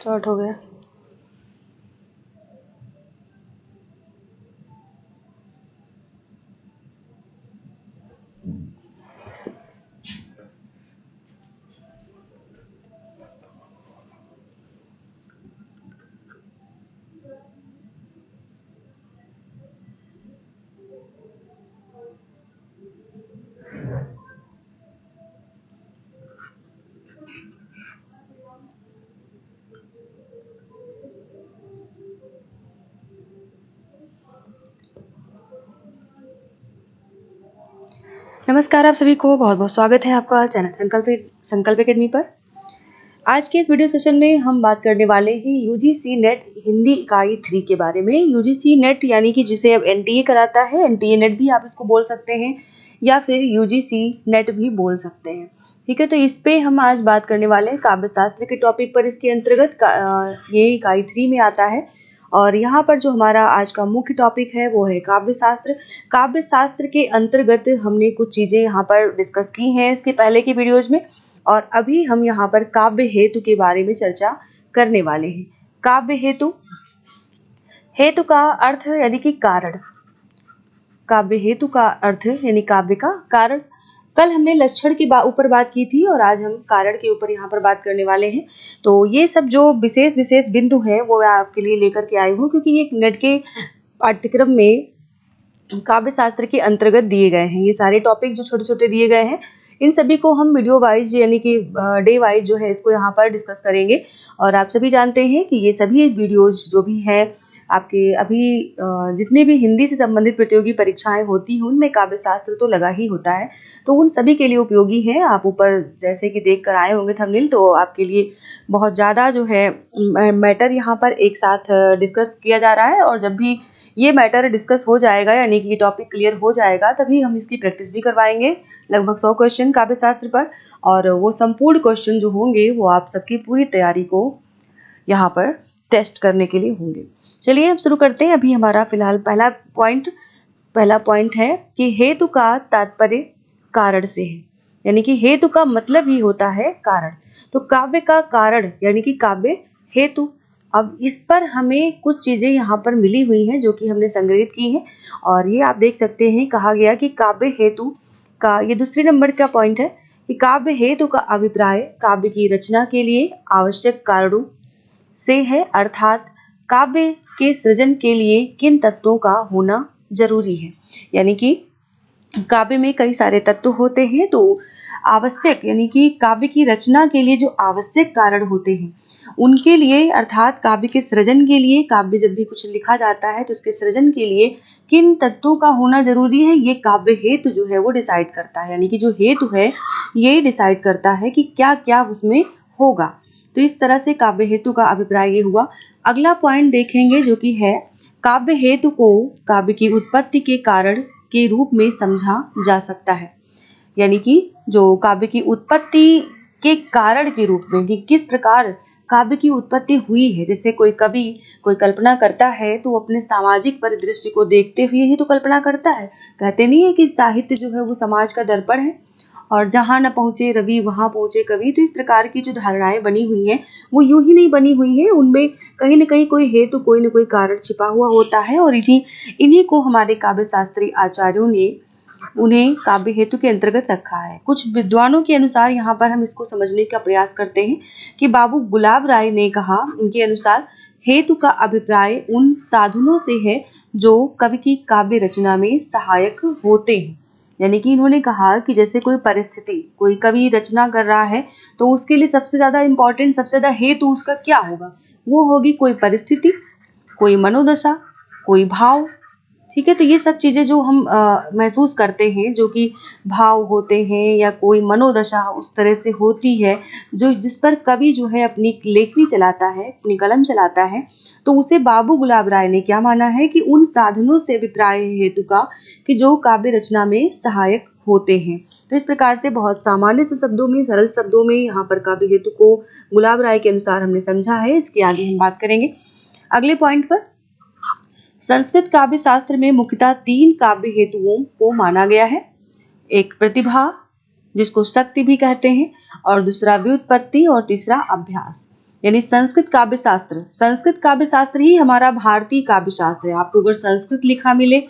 Start हो गया। नमस्कार, आप सभी को बहुत बहुत स्वागत है आपका चैनल संकल्प एकेडमी पर। आज के इस वीडियो सेशन में हम बात करने वाले हैं यूजीसी नेट हिंदी इकाई 3 के बारे में। यूजीसी नेट यानी कि जिसे अब एनटीए कराता है, एनटीए नेट भी आप इसको बोल सकते हैं या फिर यूजीसी नेट भी बोल सकते हैं। ठीक है, तो इस पे हम आज बात करने वाले हैं काव्य शास्त्र के टॉपिक पर। इसके अंतर्गत ये इकाई 3 में आता है और यहाँ पर जो हमारा आज का मुख्य टॉपिक है वो है काव्य शास्त्र। काव्य शास्त्र के अंतर्गत हमने कुछ चीज़ें यहाँ पर डिस्कस की हैं इसके पहले की वीडियोज में, और अभी हम यहाँ पर काव्य हेतु के बारे में चर्चा करने वाले हैं। काव्य हेतु, हेतु का अर्थ यानी कि कारण। काव्य हेतु का अर्थ यानी काव्य का कारण। कल हमने लक्षण के ऊपर बात की थी और आज हम कारण के ऊपर यहाँ पर बात करने वाले हैं। तो ये सब जो विशेष विशेष बिंदु हैं वो मैं आपके लिए लेकर के आई हूँ, क्योंकि ये नेट के पाठ्यक्रम में काव्य शास्त्र के अंतर्गत दिए गए हैं। ये सारे टॉपिक जो छोटे छोटे दिए गए हैं, इन सभी को हम वीडियो वाइज यानी कि डे वाइज जो है इसको यहाँ पर डिस्कस करेंगे। और आप सभी जानते हैं कि ये सभी वीडियोज जो भी हैं आपके अभी जितने भी हिंदी से संबंधित प्रतियोगी परीक्षाएं होती हैं उनमें काव्य शास्त्र तो लगा ही होता है, तो उन सभी के लिए उपयोगी है। आप ऊपर जैसे कि देख कर आए होंगे थंबनेल, तो आपके लिए बहुत ज़्यादा जो है मैटर यहाँ पर एक साथ डिस्कस किया जा रहा है। और जब भी ये मैटर डिस्कस हो जाएगा यानी कि ये टॉपिक क्लियर हो जाएगा तभी हम इसकी प्रैक्टिस भी करवाएंगे। लगभग 100 क्वेश्चन काव्य शास्त्र पर, और वो संपूर्ण क्वेश्चन जो होंगे वो आप सबकी पूरी तैयारी को यहाँ पर टेस्ट करने के लिए होंगे। चलिए अब शुरू करते हैं। अभी हमारा फिलहाल पहला पॉइंट है कि हेतु का तात्पर्य कारण से है, यानी कि हेतु का मतलब ही होता है कारण। तो काव्य का कारण यानी कि काव्य हेतु। अब इस पर हमें कुछ चीज़ें यहाँ पर मिली हुई हैं जो कि हमने संग्रहित की हैं, और ये आप देख सकते हैं कहा गया कि काव्य हेतु का ये दूसरे नंबर का पॉइंट है कि काव्य हेतु का अभिप्राय काव्य की रचना के लिए आवश्यक कारणों से है, अर्थात काव्य के सृजन के लिए किन तत्वों का होना जरूरी है। यानी कि काव्य में कई सारे तत्व होते हैं, तो आवश्यक यानी कि काव्य की रचना के लिए जो आवश्यक कारण होते हैं उनके लिए, अर्थात काव्य के सृजन के लिए, काव्य जब भी कुछ लिखा जाता है तो उसके सृजन के लिए किन तत्वों का होना जरूरी है, ये काव्य हेतु जो है वो डिसाइड करता है। यानी कि जो हेतु है ये डिसाइड करता है कि क्या क्या उसमें होगा। तो इस तरह से काव्य हेतु का अभिप्राय ये हुआ। अगला पॉइंट देखेंगे जो कि है काव्य हेतु को काव्य की उत्पत्ति के कारण के रूप में समझा जा सकता है। यानी कि जो काव्य की उत्पत्ति के कारण के रूप में कि किस प्रकार काव्य की उत्पत्ति हुई है। जैसे कोई कवि कोई कल्पना करता है तो वो अपने सामाजिक परिदृश्य को देखते हुए ही तो कल्पना करता है। कहते नहीं है कि साहित्य जो है वो समाज का दर्पण है और जहाँ न पहुँचे रवि वहाँ पहुँचे कवि। तो इस प्रकार की जो धारणाएं बनी हुई हैं वो यूं ही नहीं बनी हुई है, उनमें कहीं न कहीं कोई हेतु कोई न कोई कारण छिपा हुआ होता है, और इन्हीं को हमारे काव्य शास्त्री आचार्यों ने उन्हें काव्य हेतु के अंतर्गत रखा है। कुछ विद्वानों के अनुसार यहाँ पर हम इसको समझने का प्रयास करते हैं कि बाबू गुलाब राय ने कहा, इनके अनुसार हेतु का अभिप्राय उन साधनों से है जो कवि की काव्य रचना में सहायक होते हैं। यानी कि इन्होंने कहा कि जैसे कोई परिस्थिति, कोई कवि रचना कर रहा है तो उसके लिए सबसे ज़्यादा इम्पोर्टेंट, सबसे ज़्यादा हेतु उसका क्या होगा, वो होगी कोई परिस्थिति, कोई मनोदशा, कोई भाव। ठीक है, तो ये सब चीज़ें जो हम महसूस करते हैं, जो कि भाव होते हैं या कोई मनोदशा उस तरह से होती है जो जिस पर कवि जो है अपनी लेखनी चलाता है, अपनी कलम चलाता है, तो उसे बाबू गुलाब राय ने क्या माना है कि उन साधनों से अभिप्राय है हेतु का कि जो काव्य रचना में सहायक होते हैं। तो इस प्रकार से बहुत सामान्य से शब्दों में, सरल शब्दों में यहाँ पर काव्य हेतु को गुलाब राय के अनुसार हमने समझा है। इसके आगे हम बात करेंगे अगले पॉइंट पर। संस्कृत काव्य शास्त्र में मुख्यतः 3 काव्य हेतुओं को माना गया है। एक प्रतिभा जिसको शक्ति भी कहते हैं, और दूसरा व्युत्पत्ति, और तीसरा अभ्यास। यानी संस्कृत काव्य शास्त्र, संस्कृत काव्य शास्त्र ही हमारा भारतीय काव्य शास्त्र है। आपको अगर संस्कृत लिखा मिले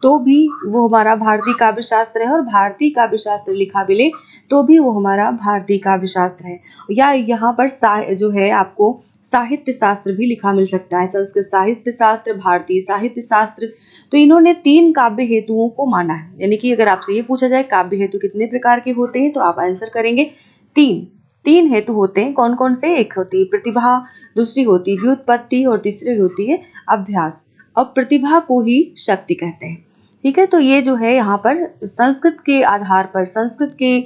तो भी वो हमारा भारतीय काव्य शास्त्र है, और भारतीय काव्य शास्त्र लिखा मिले तो भी वो हमारा भारतीय काव्य शास्त्र है। या यहाँ पर जो है आपको साहित्य शास्त्र भी लिखा मिल सकता है, संस्कृत साहित्य शास्त्र, भारतीय साहित्य शास्त्र। तो इन्होंने 3 काव्य हेतुओं को माना है। यानी कि अगर आपसे ये पूछा जाए काव्य हेतु कितने प्रकार के होते हैं, तो आप आंसर करेंगे 3 हेतु होते हैं। कौन कौन से? एक होती है प्रतिभा, दूसरी होती है व्युत्पत्ति, और तीसरी होती है अभ्यास। अब प्रतिभा को ही शक्ति कहते हैं। ठीक है, तो ये जो है यहाँ पर संस्कृत के आधार पर, संस्कृत के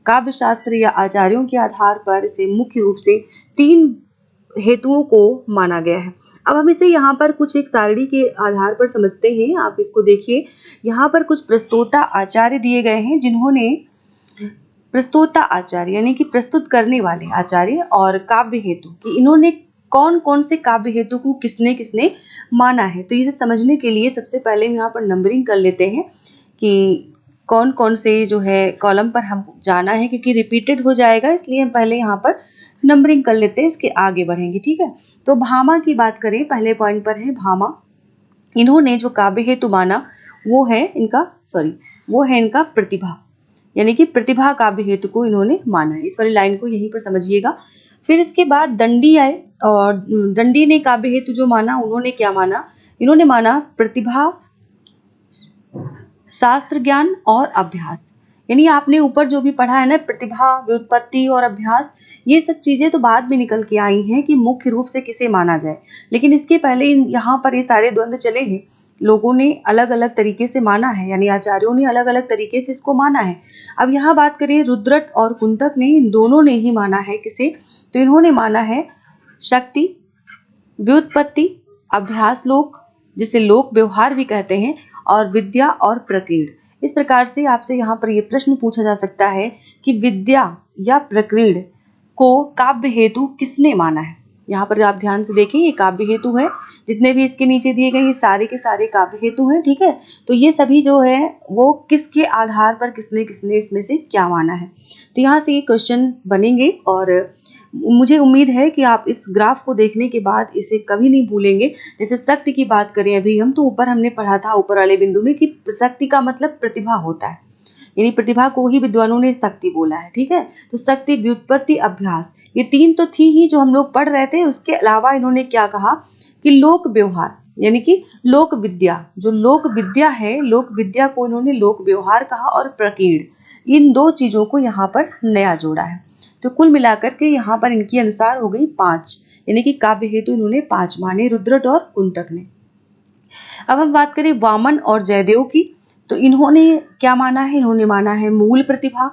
काव्य शास्त्र या आचार्यों के आधार पर इसे मुख्य रूप से 3 हेतुओं को माना गया है। अब हम इसे यहाँ पर कुछ एक सारणी के आधार पर समझते हैं। आप इसको देखिए, यहाँ पर कुछ प्रस्तोता आचार्य दिए गए हैं, जिन्होंने प्रस्तोता आचार्य यानी कि प्रस्तुत करने वाले आचार्य और काव्य हेतु कि इन्होंने कौन कौन से काव्य हेतु को किसने किसने माना है। तो इसे समझने के लिए सबसे पहले हम यहाँ पर नंबरिंग कर लेते हैं कि कौन कौन से जो है कॉलम पर हम जाना है, क्योंकि रिपीटेड हो जाएगा, इसलिए हम पहले यहाँ पर नंबरिंग कर लेते हैं, इसके आगे बढ़ेंगे। ठीक है, तो भामा की बात करें, पहले पॉइंट पर है भामा। इन्होंने जो काव्य हेतु माना वो है इनका प्रतिभा, यानी कि प्रतिभा काव्य हेतु को इन्होंने माना है। इस वाली लाइन को यहीं पर समझिएगा। फिर इसके बाद दंडी आए, और दंडी ने काव्य हेतु जो माना, उन्होंने क्या माना? इन्होंने माना प्रतिभा, शास्त्र ज्ञान और अभ्यास। यानी आपने ऊपर जो भी पढ़ा है ना, प्रतिभा, व्युत्पत्ति और अभ्यास, ये सब चीजें तो बाद में निकल के आई हैं कि मुख्य रूप से किसे माना जाए, लेकिन इसके पहले यहाँ पर ये सारे द्वंद्व चले हैं। लोगों ने अलग अलग तरीके से माना है, यानी आचार्यों ने अलग अलग तरीके से इसको माना है। अब यहाँ बात करें रुद्रट और कुंतक ने, इन दोनों ने ही माना है किसे? तो इन्होंने माना है शक्ति, व्युत्पत्ति, अभ्यास लोक, जिसे लोक व्यवहार भी कहते हैं, और विद्या और प्रकीर्ण। इस प्रकार से आपसे यहाँ पर यह प्रश्न पूछा जा सकता है कि विद्या या प्रकीर्ण को काव्य हेतु किसने माना है। यहाँ पर आप ध्यान से देखें, ये काव्य हेतु है, जितने भी इसके नीचे दिए गए ये सारे के सारे काव्य हेतु हैं। ठीक है, तो ये सभी जो है वो किसके आधार पर किसने किसने इसमें से क्या माना है। तो यहाँ से ये क्वेश्चन बनेंगे, और मुझे उम्मीद है कि आप इस ग्राफ को देखने के बाद इसे कभी नहीं भूलेंगे। जैसे शक्ति की बात करें अभी हम, तो ऊपर हमने पढ़ा था ऊपर वाले बिंदु में कि शक्ति का मतलब प्रतिभा होता है, यानी प्रतिभा को ही विद्वानों ने शक्ति बोला है। ठीक है, तो शक्ति, व्युत्पत्ति, अभ्यास, ये 3 तो थी ही जो हम लोग पढ़ रहे थे। उसके अलावा इन्होंने क्या कहा कि लोक व्यवहार, यानी कि लोक विद्या, जो लोक विद्या है, लोक विद्या को इन्होंने लोक व्यवहार कहा, और प्रकीर्ण, इन 2 चीजों को यहाँ पर नया जोड़ा है। तो कुल मिलाकर के यहाँ पर इनके अनुसार हो गई 5, यानी कि काव्य हेतु इन्होंने 5 माने, रुद्रट और कुंतक ने। अब हम बात करें वामन और जयदेव की, तो इन्होंने क्या माना है? इन्होंने माना है मूल प्रतिभा,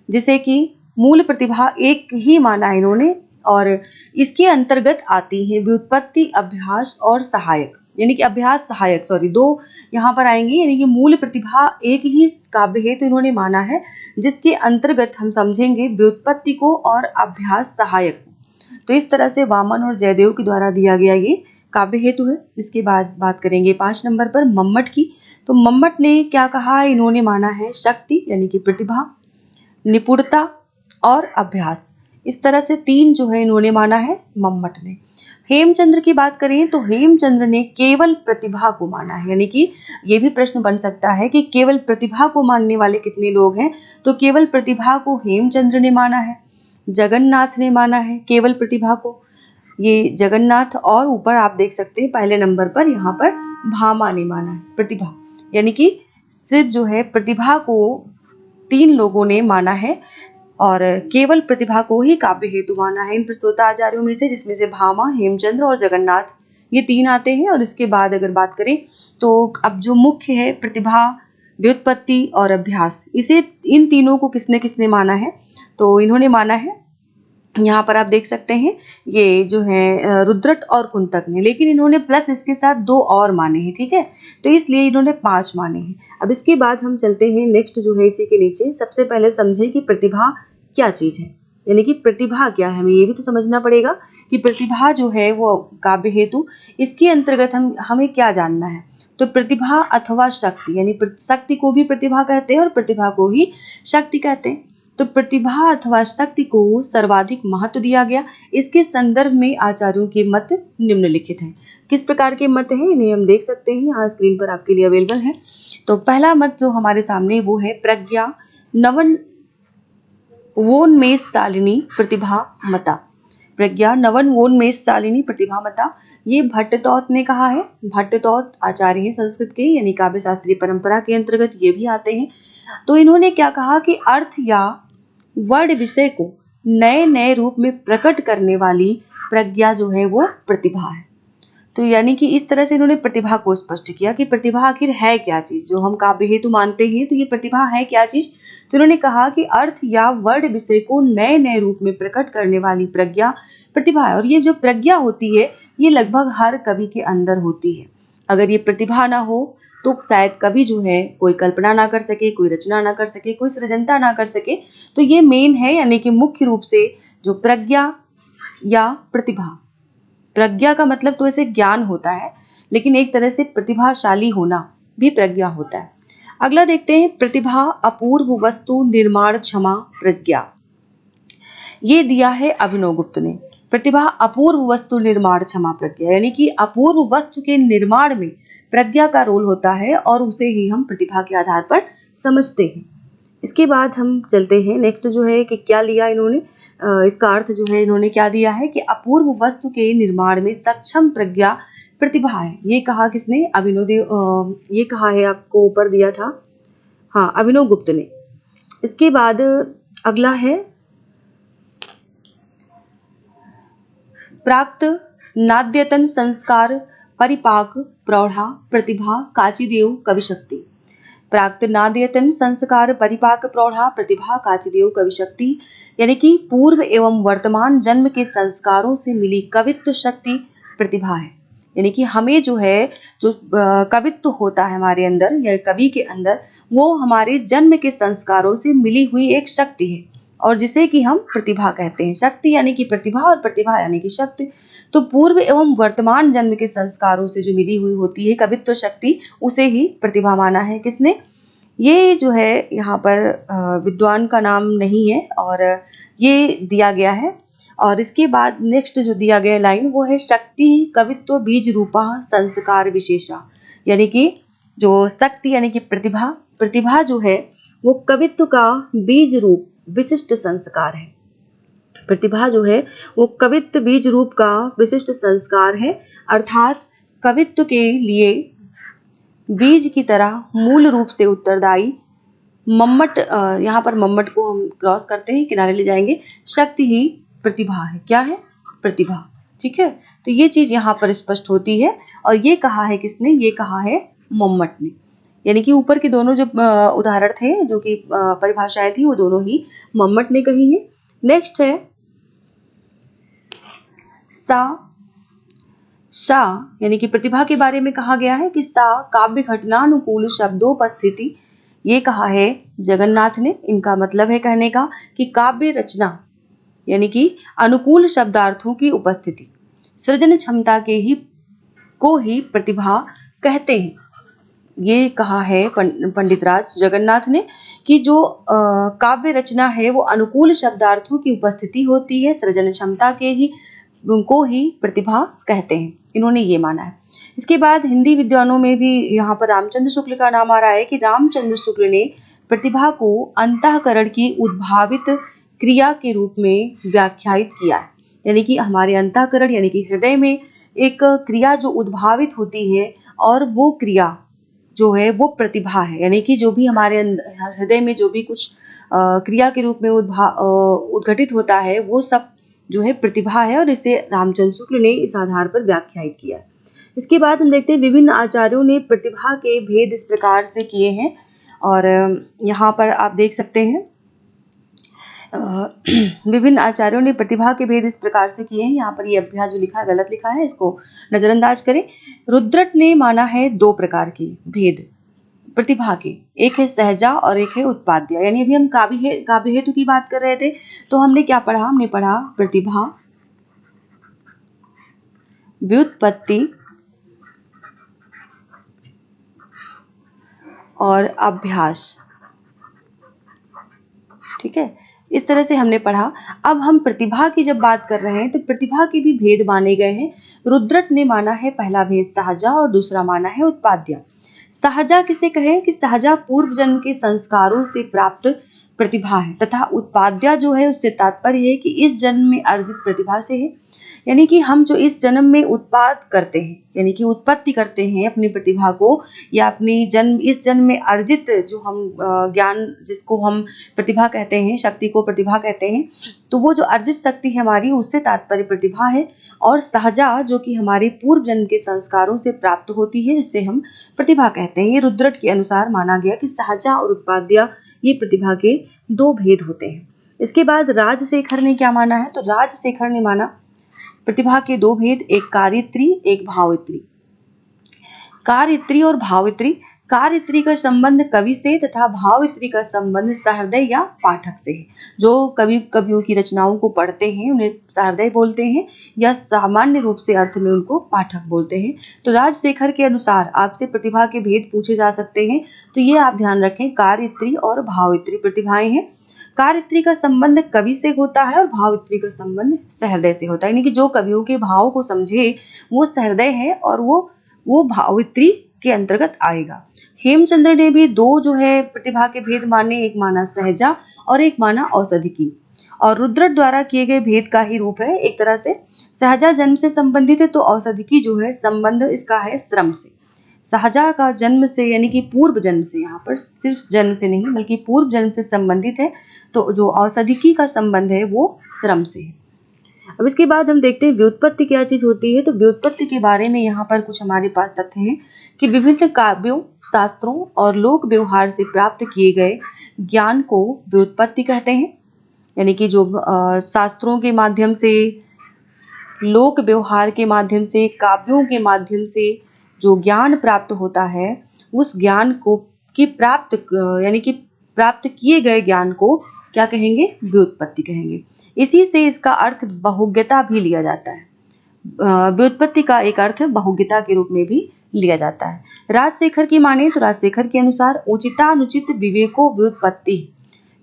जिसे कि मूल प्रतिभा एक ही माना है इन्होंने, और इसके अंतर्गत आती है व्युत्पत्ति, अभ्यास और सहायक, यानी कि अभ्यास सहायक, 2 यहाँ पर आएंगे। यानी कि मूल प्रतिभा एक ही काव्य हेतु इन्होंने माना है, जिसके अंतर्गत हम समझेंगे व्युत्पत्ति को और अभ्यास सहायक। तो इस तरह से वामन और जयदेव के द्वारा दिया गया ये काव्य हेतु है। इसके बाद बात करेंगे 5 नंबर पर मम्मट की। तो मम्मट ने क्या कहा? इन्होंने माना है शक्ति, यानी कि प्रतिभा, निपुणता और अभ्यास। इस तरह से 3 जो है इन्होंने माना है मम्मट ने। हेमचंद्र की बात करें तो हेमचंद्र ने केवल प्रतिभा को माना है, यानी कि ये भी प्रश्न बन सकता है कि केवल प्रतिभा को मानने वाले कितने लोग हैं। तो केवल प्रतिभा को हेमचंद्र ने माना है, जगन्नाथ ने माना है केवल प्रतिभा को, ये जगन्नाथ, और ऊपर आप देख सकते हैं पहले नंबर पर यहाँ पर भामा ने माना है प्रतिभा, यानी कि सिर्फ जो है प्रतिभा को 3 लोगों ने माना है, और केवल प्रतिभा को ही काव्य हेतु माना है इन प्रस्तोता आचार्यों में से, जिसमें से भामा, हेमचंद्र और जगन्नाथ, ये 3 आते हैं। और इसके बाद अगर बात करें तो अब जो मुख्य है प्रतिभा, व्युत्पत्ति और अभ्यास, इसे इन तीनों को किसने किसने माना है? तो इन्होंने माना है, यहाँ पर आप देख सकते हैं ये जो है रुद्रट और कुंतक ने, लेकिन इन्होंने प्लस इसके साथ 2 और माने हैं। ठीक है, तो इसलिए इन्होंने 5 माने हैं। अब इसके बाद हम चलते हैं नेक्स्ट जो है इसी के नीचे। सबसे पहले समझें कि प्रतिभा क्या चीज है, यानी कि प्रतिभा क्या है, हमें ये भी तो समझना पड़ेगा कि प्रतिभा जो है वो काव्य हेतु, इसके अंतर्गत हमें क्या जानना है। तो प्रतिभा अथवा शक्ति, यानी शक्ति को भी प्रतिभा कहते हैं और प्रतिभा को ही शक्ति कहते हैं। तो प्रतिभा अथवा शक्ति को सर्वाधिक महत्व दिया गया। इसके संदर्भ में आचार्यों के मत निम्नलिखित हैं। किस प्रकार के मत हैं इन्हें हम देख सकते हैं, यहाँ स्क्रीन पर आपके लिए अवेलेबल है। तो पहला मत जो हमारे सामने वो है प्रज्ञा नवोन्मेषशालिनी प्रतिभा मता। प्रज्ञा नवोन्मेषशालिनी प्रतिभा मता, ये भट्टतौत ने कहा है। भट्टतौत आचार्य हैं संस्कृत के, यानी काव्य शास्त्रीय परंपरा के अंतर्गत ये भी आते हैं। तो इन्होंने क्या कहा कि अर्थ या वर्ड विषय को नए नए रूप में प्रकट करने वाली प्रज्ञा जो है वो प्रतिभा है। तो यानी कि इस तरह से इन्होंने प्रतिभा को स्पष्ट किया कि प्रतिभा आखिर है क्या चीज, जो हम काव्य हेतु मानते हैं, तो ये प्रतिभा है क्या चीज। तो इन्होंने कहा कि अर्थ या वर्ड विषय को नए नए रूप में प्रकट करने वाली प्रज्ञा प्रतिभा है। और ये जो प्रज्ञा होती है ये लगभग हर कवि के अंदर होती है। अगर ये प्रतिभा ना हो तो शायद कवि जो है कोई कल्पना ना कर सके, कोई रचना ना कर सके, कोई सृजनता ना कर सके। तो ये मेन है, यानी कि मुख्य रूप से जो प्रज्ञा या प्रतिभा, प्रज्ञा का मतलब तो ऐसे ज्ञान होता है, लेकिन एक तरह से प्रतिभाशाली होना भी प्रज्ञा होता है। अगला देखते हैं प्रतिभा अपूर्व वस्तु निर्माण क्षमा प्रज्ञा। ये दिया है अभिनव गुप्त ने। प्रतिभा अपूर्व वस्तु निर्माण क्षमा प्रज्ञा, यानी कि अपूर्व वस्तु के निर्माण में प्रज्ञा का रोल होता है और उसे ही हम प्रतिभा के आधार पर समझते हैं। इसके बाद हम चलते हैं नेक्स्ट जो है कि क्या लिया इन्होंने, इसका अर्थ जो है इन्होंने क्या दिया है कि अपूर्व वस्तु के निर्माण में सक्षम प्रज्ञा प्रतिभा है। ये कहा किसने, अभिनव देव, ये कहा है आपको ऊपर दिया था, हाँ अभिनव गुप्त ने। इसके बाद अगला है प्राक्त नाद्यतन संस्कार परिपाक प्रौढ़ा प्रतिभा काचिदेव कविशक्ति। प्राक्त नाद्यतन संस्कार परिपाक प्रौढ़ा प्रतिभा काचिदेव कविशक्ति, यानी कि पूर्व एवं वर्तमान जन्म के संस्कारों से मिली कवित्व शक्ति प्रतिभा है। यानी कि हमें जो है जो कवित्व होता है हमारे अंदर या कवि के अंदर, वो हमारे जन्म के संस्कारों से मिली हुई एक शक्ति है और जिसे कि हम प्रतिभा कहते हैं। शक्ति यानी कि प्रतिभा और प्रतिभा यानी कि शक्ति। तो पूर्व एवं वर्तमान जन्म के संस्कारों से जो मिली हुई होती है कवित्व शक्ति, उसे ही प्रतिभा माना है किसने। ये जो है यहाँ पर विद्वान का नाम नहीं है और ये दिया गया है। और इसके बाद नेक्स्ट जो दिया गया लाइन वो है शक्ति कवित्व बीज रूपा संस्कार विशेषा, यानी कि जो शक्ति यानी कि प्रतिभा, प्रतिभा जो है वो कवित्व का बीज रूप विशिष्ट संस्कार है। प्रतिभा जो है वो कवित्व बीज रूप का विशिष्ट संस्कार है, अर्थात कवित्व के लिए बीज की तरह मूल रूप से उत्तरदायी मम्मट, यहाँ पर मम्मट को हम क्रॉस करते हैं, किनारे ले जाएंगे, शक्ति ही प्रतिभा है। क्या है, प्रतिभा। ठीक है, तो ये चीज यहाँ पर स्पष्ट होती है और ये कहा है किसने, ये कहा है मम्मट ने। यानी कि ऊपर के दोनों जो उदाहरण थे जो कि परिभाषाएं थी वो दोनों ही मम्मट ने कही है। नेक्स्ट है सा, यानी कि प्रतिभा के बारे में कहा गया है कि सा काव्य घटनानुकूल शब्दोपस्थिति, ये कहा है जगन्नाथ ने। इनका मतलब है कहने का कि काव्य रचना यानी कि अनुकूल शब्दार्थों की उपस्थिति, सृजन क्षमता के ही को ही प्रतिभा कहते हैं। ये कहा है पंडित राज जगन्नाथ ने कि जो काव्य रचना है वो अनुकूल शब्दार्थों की उपस्थिति होती है, सृजन क्षमता के ही को ही प्रतिभा कहते हैं, इन्होंने ये माना है। इसके बाद हिंदी विद्वानों में भी यहाँ पर रामचंद्र शुक्ल का नाम आ रहा है कि रामचंद्र शुक्ल ने प्रतिभा को अंतःकरण की उद्भावित क्रिया के रूप में व्याख्यायित किया है। यानी कि हमारे अंतःकरण यानी कि हृदय में एक क्रिया जो उद्भावित होती है और वो क्रिया जो है वो प्रतिभा है। यानी कि जो भी हमारे हृदय में जो भी कुछ क्रिया के रूप में उद्घटित होता है वो सब जो है प्रतिभा है और इसे रामचंद्र शुक्ल ने इस आधार पर व्याख्यायित किया। इसके बाद हम देखते हैं विभिन्न आचार्यों ने प्रतिभा के भेद इस प्रकार से किए हैं और यहाँ पर आप देख सकते हैं विभिन्न आचार्यों ने प्रतिभा के भेद इस प्रकार से किए हैं। यहाँ पर ये अभ्यास जो लिखा है गलत लिखा है, इसको नजरअंदाज करें। रुद्रट ने माना है दो प्रकार के भेद प्रतिभा के, एक है सहजा और एक है उत्पाद्य। यानी अभी हम काव्य हेतु की बात कर रहे थे तो हमने क्या पढ़ा, हमने पढ़ा प्रतिभा व्युत्पत्ति और अभ्यास। ठीक है, इस तरह से हमने पढ़ा। अब हम प्रतिभा की जब बात कर रहे हैं तो प्रतिभा के भी भेद माने गए हैं। रुद्रट ने माना है पहला भेद सहजा और दूसरा माना है उत्पाद्य। सहजा किसे कहें कि सहजा पूर्व जन्म के संस्कारों से प्राप्त प्रतिभा है, तथा उत्पाद्य जो है उससे तात्पर्य है कि इस जन्म में अर्जित प्रतिभा से है। यानी कि हम जो इस जन्म में उत्पाद करते हैं, यानी कि उत्पत्ति करते हैं अपनी प्रतिभा को, या अपनी इस जन्म में अर्जित जो हम ज्ञान, जिसको हम प्रतिभा कहते हैं, शक्ति को प्रतिभा कहते हैं, तो वो जो अर्जित शक्ति है हमारी, उससे तात्पर्य प्रतिभा है। और सहजा जो कि हमारे पूर्व जन्म के संस्कारों से प्राप्त होती है, जिससे हम प्रतिभा कहते हैं। ये रुद्रट के अनुसार माना गया कि सहजा और उत्पाद्य ये प्रतिभा के दो भेद होते हैं। इसके बाद राजशेखर ने क्या माना है, तो राजशेखर ने माना प्रतिभा के दो भेद, एक कार्यत्री एक भावित्री। कार्यत्री और भावित्री, कार्यत्री का संबंध कवि से तथा भावित्री का संबंध सहृदय या पाठक से है। जो कवियों की रचनाओं को पढ़ते हैं उन्हें सहृदय बोलते हैं, या सामान्य रूप से अर्थ में उनको पाठक बोलते हैं। तो राजशेखर के अनुसार आपसे प्रतिभा के भेद पूछे जा सकते हैं, तो ये आप ध्यान रखें, कार्यत्री और भावित्री प्रतिभाएं हैं। कार्यत्री का संबंध कवि से होता है और भावित्री का संबंध सहृदय से होता है, यानी कि जो कवियों के भाव को समझे वो सहृदय है और वो भावित्री के अंतर्गत आएगा। हेमचंद्र ने भी दो जो है प्रतिभा के भेद माने, एक माना सहजा और एक माना औषधिकी। और रुद्रट द्वारा किए गए भेद का ही रूप है एक तरह से। सहजा जन्म से संबंधित है, तो औषधिकी जो है संबंध इसका है श्रम से। सहजा का जन्म से यानी कि पूर्व जन्म से, यहाँ पर सिर्फ जन्म से नहीं बल्कि पूर्व जन्म से संबंधित है, तो जो औषधिकी का संबंध है वो श्रम से है। अब इसके बाद हम देखते हैं व्युत्पत्ति क्या चीज होती है। तो व्युत्पत्ति के बारे में यहाँ पर कुछ हमारे पास तथ्य हैं कि विभिन्न काव्यों, शास्त्रों और लोक व्यवहार से प्राप्त किए गए ज्ञान को व्युत्पत्ति कहते हैं। यानी कि जो शास्त्रों के माध्यम से, लोक व्यवहार के माध्यम से, काव्यों के माध्यम से जो ज्ञान प्राप्त होता है, उस ज्ञान को यानी कि प्राप्त किए गए ज्ञान को क्या कहेंगे, व्युत्पत्ति कहेंगे। इसी से इसका अर्थ बहुज्ञता भी लिया जाता है। व्युत्पत्ति का एक अर्थ बहुज्ञता के रूप में भी लिया जाता है। राजशेखर की माने तो राजशेखर के अनुसार उचितानुचित विवेको व्युत्पत्ति,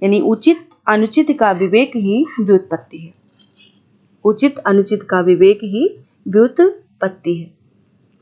यानी उचित अनुचित का विवेक ही व्युत्पत्ति है। उचित अनुचित का विवेक ही व्युत्पत्ति है।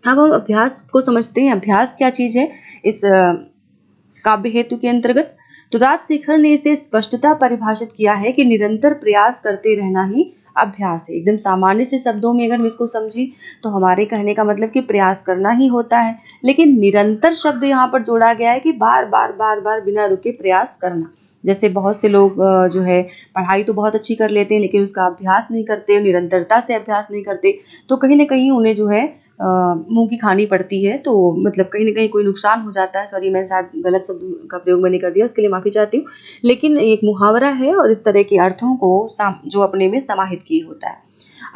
अब हम अभ्यास को समझते हैं। अभ्यास क्या चीज है इस काव्य हेतु के अंतर्गत। तो राजशेखर ने इसे स्पष्टता परिभाषित किया है कि निरंतर प्रयास करते रहना ही अभ्यास है। एकदम सामान्य से शब्दों में अगर हम इसको समझें तो हमारे कहने का मतलब कि प्रयास करना ही होता है, लेकिन निरंतर शब्द यहाँ पर जोड़ा गया है कि बार बार बिना रुके प्रयास करना। जैसे बहुत से लोग जो है पढ़ाई तो बहुत अच्छी कर लेते हैं लेकिन उसका अभ्यास नहीं करते, निरंतरता से अभ्यास नहीं करते, तो कहीं ना कहीं उन्हें जो है मुंह की खानी पड़ती है। तो मतलब कहीं ना कहीं कोई नुकसान हो जाता है। सॉरी, मैं शायद गलत शब्द का प्रयोग मैंने कर दिया, उसके लिए माफ़ी चाहती हूँ। लेकिन एक मुहावरा है और इस तरह के अर्थों को जो अपने में समाहित किए होता है।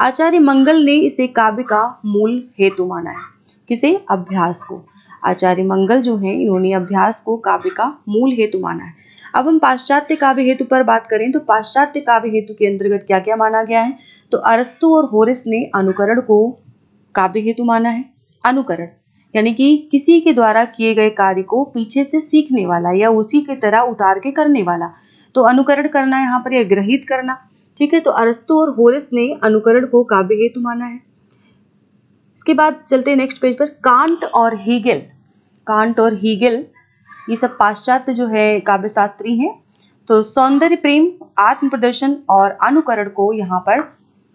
आचार्य मंगल ने इसे काव्य का मूल हेतु माना है। किसे? अभ्यास को। आचार्य मंगल जो है इन्होंने अभ्यास को काव्य का मूल हेतु माना है। अब हम पाश्चात्य काव्य हेतु पर बात करें तो पाश्चात्य काव्य हेतु के अंतर्गत क्या क्या माना गया है। तो अरस्तु और होरेस ने अनुकरण को काव्य हेतु माना है। अनुकरण यानी कि किसी के द्वारा किए गए कार्य को पीछे से सीखने वाला या उसी की तरह उतार के करने वाला। तो अनुकरण करना यहाँ पर, यह ग्रहित करना। ठीक है, तो अरस्तु और होरेस ने अनुकरण को काव्य हेतु माना है। इसके बाद चलते हैं नेक्स्ट पेज पर। कांट और हीगेल, कांट और हीगेल ये सब पाश्चात्य जो है काव्य शास्त्री हैं। तो सौंदर्य प्रेम, आत्म प्रदर्शन और अनुकरण को यहाँ पर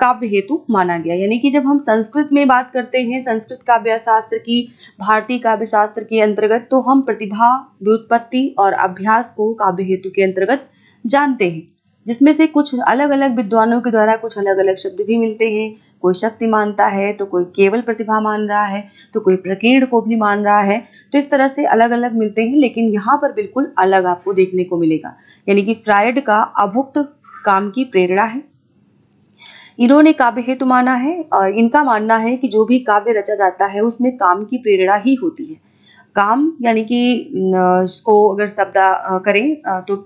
काव्य हेतु माना गया। यानी कि जब हम संस्कृत में बात करते हैं, संस्कृत काव्य शास्त्र की, भारतीय काव्य शास्त्र के अंतर्गत, तो हम प्रतिभा, व्युत्पत्ति और अभ्यास को काव्य हेतु के अंतर्गत जानते हैं, जिसमें से कुछ अलग अलग विद्वानों के द्वारा कुछ अलग अलग शब्द भी मिलते हैं। कोई शक्ति मानता है तो कोई केवल प्रतिभा मान रहा है, तो कोई प्रकीर्ण को भी मान रहा है। तो इस तरह से अलग अलग मिलते हैं, लेकिन यहाँ पर बिल्कुल अलग आपको देखने को मिलेगा। यानी कि फ्रायड का अभुक्त काम की प्रेरणा है, इन्होंने काव्य हेतु माना है। और इनका मानना है कि जो भी काव्य रचा जाता है उसमें काम की प्रेरणा ही होती है। काम यानी कि इसको अगर शब्द करें तो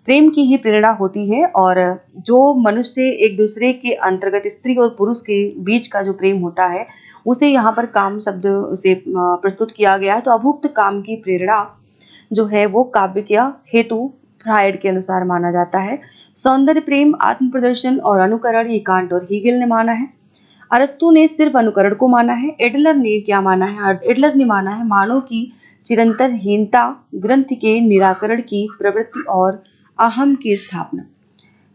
प्रेम की ही प्रेरणा होती है। और जो मनुष्य एक दूसरे के अंतर्गत, स्त्री और पुरुष के बीच का जो प्रेम होता है, उसे यहाँ पर काम शब्द से प्रस्तुत किया गया है। तो अभुक्त काम की प्रेरणा जो है वो काव्य का हेतु फ्रायड के अनुसार माना जाता है। सौंदर्य प्रेम, आत्म प्रदर्शन और अनुकरण ये कांट और हीगेल ने माना है। अरस्तु ने सिर्फ अनुकरण को माना है। एडलर ने क्या माना है? एडलर ने माना है मानव की चिरंतन हीनता, ग्रंथ के निराकरण की प्रवृत्ति और अहम की स्थापना।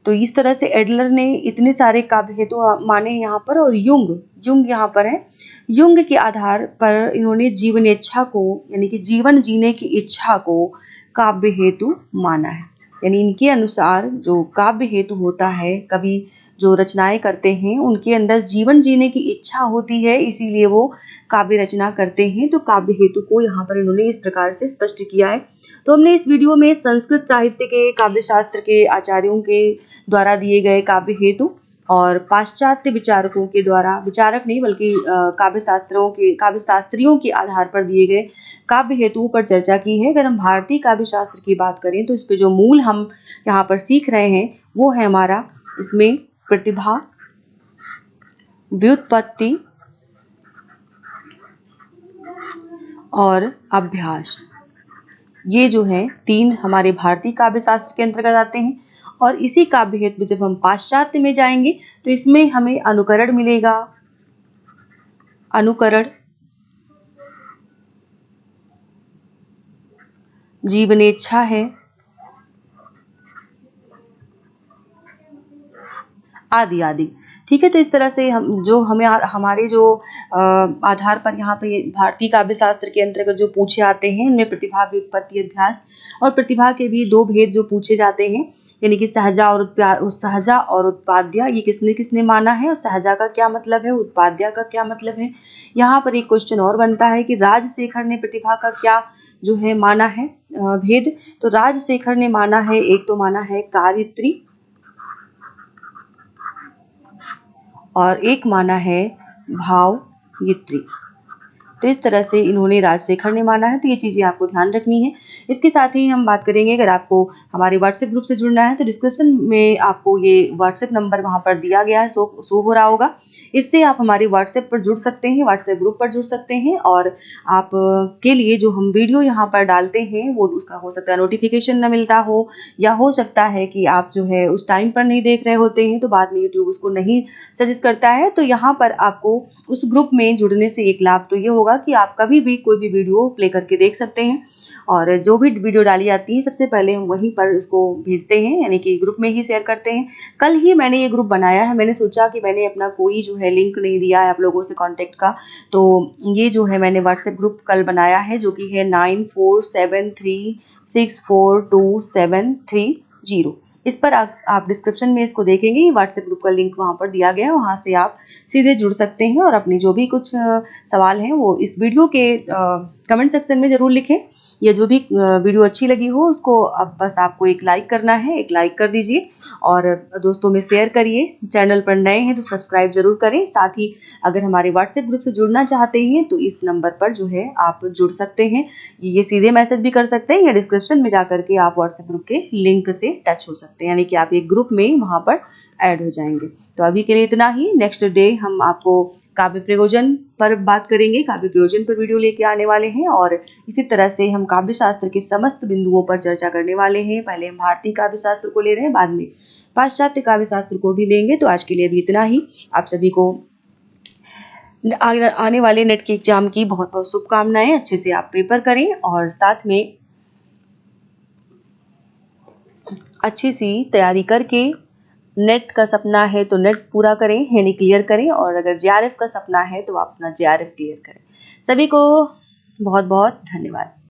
तो इस तरह से एडलर ने इतने सारे काव्य हेतु माने यहाँ पर। और युंग यहाँ पर है। युंग के आधार पर इन्होंने जीवन इच्छा को, यानी कि जीवन जीने की इच्छा को काव्य हेतु माना है। यानी इनके अनुसार जो काव्य हेतु होता है, कवि जो रचनाएं करते हैं उनके अंदर जीवन जीने की इच्छा होती है, इसीलिए वो काव्य रचना करते हैं। तो काव्य हेतु को यहाँ पर इन्होंने इस प्रकार से स्पष्ट किया है। तो हमने इस वीडियो में संस्कृत साहित्य के काव्य शास्त्र के आचार्यों के द्वारा दिए गए काव्य हेतु और पाश्चात्य विचारकों के द्वारा, विचारक नहीं बल्कि काव्य शास्त्रियों के आधार पर दिए गए काव्य हेतुओं पर चर्चा की है। अगर हम भारतीय काव्य शास्त्र की बात करें तो इस पे जो मूल हम यहाँ पर सीख रहे हैं वो है हमारा इसमें प्रतिभा, व्युत्पत्ति और अभ्यास। ये जो है 3 हमारे भारतीय काव्य शास्त्र के अंतर्गत आते हैं। और इसी काव्य हेतु में जब हम पाश्चात्य में जाएंगे तो इसमें हमें अनुकरण मिलेगा। अनुकरण, जीवनेच्छा है, आदि आदि। ठीक है, तो इस तरह से हम जो हमें हमारे जो आधार पर यहाँ पे भारतीय काव्य शास्त्र के अंतर्गत जो पूछे आते हैं उनमें प्रतिभा, व्युत्पत्ति, अभ्यास और प्रतिभा के भी 2 भेद जो पूछे जाते हैं, यानी कि सहजा और उत्पाद्या। ये किसने किसने माना है और सहजा का क्या मतलब है, उत्पाद्या का क्या मतलब है। यहाँ पर एक क्वेश्चन और बनता है कि राजशेखर ने प्रतिभा का क्या जो है माना है भेद। तो राजशेखर ने माना है, एक तो माना है कार्यत्री और एक माना है भावयित्री। तो इस तरह से इन्होंने राजशेखर ने माना है। तो ये चीज़ें आपको ध्यान रखनी है। इसके साथ ही हम बात करेंगे, अगर आपको हमारे व्हाट्सएप ग्रुप से जुड़ना है तो डिस्क्रिप्शन में आपको ये व्हाट्सएप नंबर वहाँ पर दिया गया है, शो हो रहा होगा। इससे आप हमारे व्हाट्सएप पर जुड़ सकते हैं, व्हाट्सएप ग्रुप पर जुड़ सकते हैं। और आप के लिए जो हम वीडियो यहाँ पर डालते हैं वो उसका हो सकता है नोटिफिकेशन न मिलता हो, या हो सकता है कि आप जो है उस टाइम पर नहीं देख रहे होते हैं तो बाद में यूट्यूब उसको नहीं सजेस्ट करता है। तो यहाँ पर आपको उस ग्रुप में जुड़ने से एक लाभ तो ये होगा कि आप कभी भी कोई भी वीडियो प्ले करके देख सकते हैं। और जो भी वीडियो डाली जाती है सबसे पहले हम वहीं पर इसको भेजते हैं, यानी कि ग्रुप में ही शेयर करते हैं। कल ही मैंने ये ग्रुप बनाया है। मैंने सोचा कि मैंने अपना कोई जो है लिंक नहीं दिया है आप लोगों से कांटेक्ट का, तो ये जो है मैंने व्हाट्सएप ग्रुप कल बनाया है जो कि है 9473642730। इस पर आप डिस्क्रिप्शन में इसको देखेंगे, व्हाट्सएप ग्रुप का लिंक वहाँ पर दिया गया है, वहाँ से आप सीधे जुड़ सकते हैं और अपनी जो भी कुछ सवाल हैं वो इस वीडियो के कमेंट सेक्शन में ज़रूर लिखें। या जो भी वीडियो अच्छी लगी हो उसको अब बस आपको एक लाइक करना है, एक लाइक कर दीजिए और दोस्तों में शेयर करिए। चैनल पर नए हैं तो सब्सक्राइब जरूर करें। साथ ही अगर हमारे व्हाट्सएप ग्रुप से जुड़ना चाहते हैं तो इस नंबर पर जो है आप जुड़ सकते हैं। ये सीधे मैसेज भी कर सकते हैं या डिस्क्रिप्शन में जा करके आप व्हाट्सएप ग्रुप के लिंक से टच हो सकते हैं, यानी कि आप एक ग्रुप में वहाँ पर ऐड हो जाएंगे। तो अभी के लिए इतना ही। नेक्स्ट डे हम आपको काव्य प्रयोजन पर बात करेंगे, काव्य प्रयोजन पर वीडियो लेके आने वाले हैं। और इसी तरह से हम काव्य शास्त्र के समस्त बिंदुओं पर चर्चा करने वाले हैं। पहले हम भारतीय काव्य शास्त्र को ले रहे हैं, बाद में पाश्चात्य काव्य शास्त्र को भी लेंगे। तो आज के लिए अभी इतना ही। आप सभी को आने वाले नेट के एग्जाम की बहुत बहुत शुभकामनाएं। अच्छे से आप पेपर करें और साथ में अच्छी सी तैयारी करके नेट का सपना है तो नेट पूरा करें, यानी क्लियर करें। और अगर जेआरएफ का सपना है तो आप अपना जेआरएफ क्लियर करें। सभी को बहुत बहुत धन्यवाद।